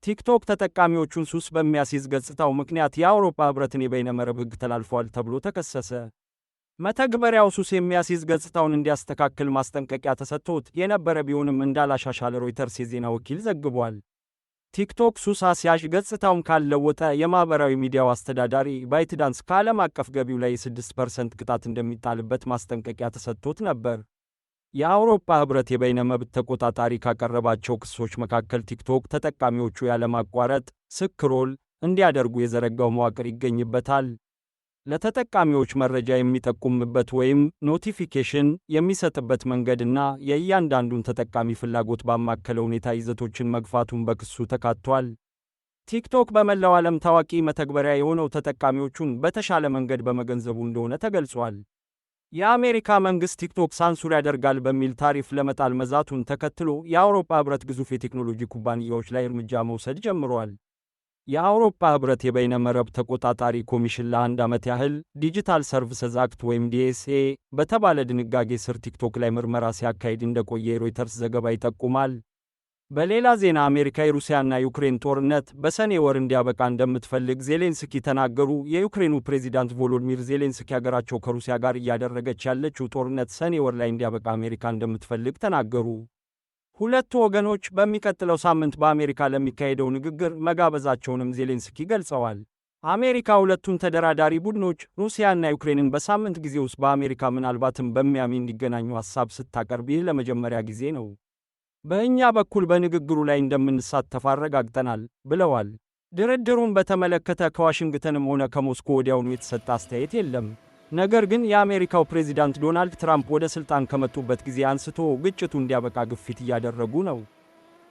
ቲክቶክ ተጠቃሚዎቹን ሱስ በሚያስይዝ ገጽታው ምክንያት የአውሮፓ ህብረትን የበይነመረብ ህግ ተላልፏል ተብሎ ተከሰሰ። መተግበሪያው ሱስ የሚያስይዝ ገጽታውን እንዲያስተካክል ማስጠንቀቂያ ተሰጥቶት የነበረ ቢሆንም እንዳላሻሻለ ሮይተርስ የዜና ወኪል ዘግቧል። ቲክቶክ ሱስ አስያዥ ገጽታውን ካልለወጠ የማህበራዊ ሚዲያው አስተዳዳሪ ባይትዳንስ ከዓለም አቀፍ ገቢው ላይ የ6% ቅጣት እንደሚጣልበት ማስጠንቀቂያ ተሰጥቶት ነበር። የአውሮፓ ህብረት የበይነ መብት ተቆጣጣሪ ካቀረባቸው ክሶች መካከል ቲክቶክ ተጠቃሚዎቹ ያለማቋረጥ ስክሮል እንዲያደርጉ የዘረጋው መዋቅር ይገኝበታል። ለተጠቃሚዎች መረጃ የሚጠቁምበት ወይም ኖቲፊኬሽን የሚሰጥበት መንገድና የእያንዳንዱን ተጠቃሚ ፍላጎት ባማከለ ሁኔታ ይዘቶችን መግፋቱን በክሱ ተካቷል። ቲክቶክ በመላው ዓለም ታዋቂ መተግበሪያ የሆነው ተጠቃሚዎቹን በተሻለ መንገድ በመገንዘቡ እንደሆነ ተገልጿል። የአሜሪካ መንግሥት ቲክቶክ ሳንሱር ያደርጋል በሚል ታሪፍ ለመጣል መዛቱን ተከትሎ የአውሮፓ ህብረት ግዙፍ የቴክኖሎጂ ኩባንያዎች ላይ እርምጃ መውሰድ ጀምሯል። የአውሮፓ ህብረት የበይነ መረብ ተቆጣጣሪ ኮሚሽን ለ1 ዓመት ያህል ዲጂታል ሰርቪስስ አክት ወይም ዲኤስኤ በተባለ ድንጋጌ ስር ቲክቶክ ላይ ምርመራ ሲያካሂድ እንደቆየ የሮይተርስ ዘገባ ይጠቁማል። በሌላ ዜና አሜሪካ የሩሲያና ዩክሬን ጦርነት በሰኔ ወር እንዲያበቃ እንደምትፈልግ ዜሌንስኪ ተናገሩ። የዩክሬኑ ፕሬዚዳንት ቮሎዲሚር ዜሌንስኪ ሀገራቸው ከሩሲያ ጋር እያደረገች ያለችው ጦርነት ሰኔ ወር ላይ እንዲያበቃ አሜሪካ እንደምትፈልግ ተናገሩ። ሁለቱ ወገኖች በሚቀጥለው ሳምንት በአሜሪካ ለሚካሄደው ንግግር መጋበዛቸውንም ዜሌንስኪ ገልጸዋል። አሜሪካ ሁለቱን ተደራዳሪ ቡድኖች ሩሲያና ዩክሬንን በሳምንት ጊዜ ውስጥ በአሜሪካ ምናልባትም በሚያሚ እንዲገናኙ ሐሳብ ስታቀርብ ይህ ለመጀመሪያ ጊዜ ነው። በእኛ በኩል በንግግሩ ላይ እንደምንሳተፍ አረጋግጠናል ብለዋል። ድርድሩን በተመለከተ ከዋሽንግተንም ሆነ ከሞስኮ ወዲያውኑ የተሰጠ አስተያየት የለም። ነገር ግን የአሜሪካው ፕሬዚዳንት ዶናልድ ትራምፕ ወደ ሥልጣን ከመጡበት ጊዜ አንስቶ ግጭቱ እንዲያበቃ ግፊት እያደረጉ ነው።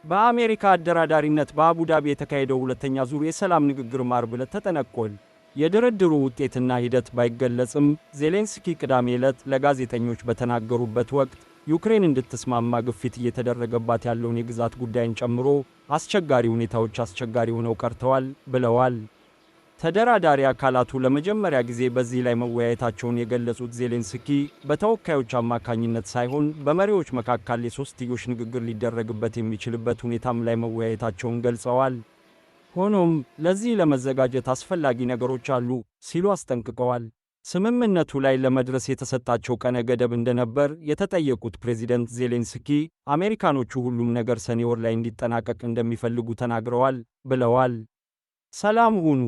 በአሜሪካ አደራዳሪነት በአቡዳቢ የተካሄደው ሁለተኛ ዙር የሰላም ንግግር ዓርብ ዕለት ተጠናቋል። የድርድሩ ውጤትና ሂደት ባይገለጽም ዜሌንስኪ ቅዳሜ ዕለት ለጋዜጠኞች በተናገሩበት ወቅት ዩክሬን እንድትስማማ ግፊት እየተደረገባት ያለውን የግዛት ጉዳይን ጨምሮ አስቸጋሪ ሁኔታዎች አስቸጋሪ ሆነው ቀርተዋል ብለዋል። ተደራዳሪ አካላቱ ለመጀመሪያ ጊዜ በዚህ ላይ መወያየታቸውን የገለጹት ዜሌንስኪ በተወካዮች አማካኝነት ሳይሆን በመሪዎች መካከል የሶስትዮሽ ንግግር ሊደረግበት የሚችልበት ሁኔታም ላይ መወያየታቸውን ገልጸዋል። ሆኖም ለዚህ ለመዘጋጀት አስፈላጊ ነገሮች አሉ ሲሉ አስጠንቅቀዋል። ስምምነቱ ላይ ለመድረስ የተሰጣቸው ቀነ ገደብ እንደነበር የተጠየቁት ፕሬዚደንት ዜሌንስኪ አሜሪካኖቹ ሁሉም ነገር ሰኔ ወር ላይ እንዲጠናቀቅ እንደሚፈልጉ ተናግረዋል ብለዋል። ሰላም ሁኑ።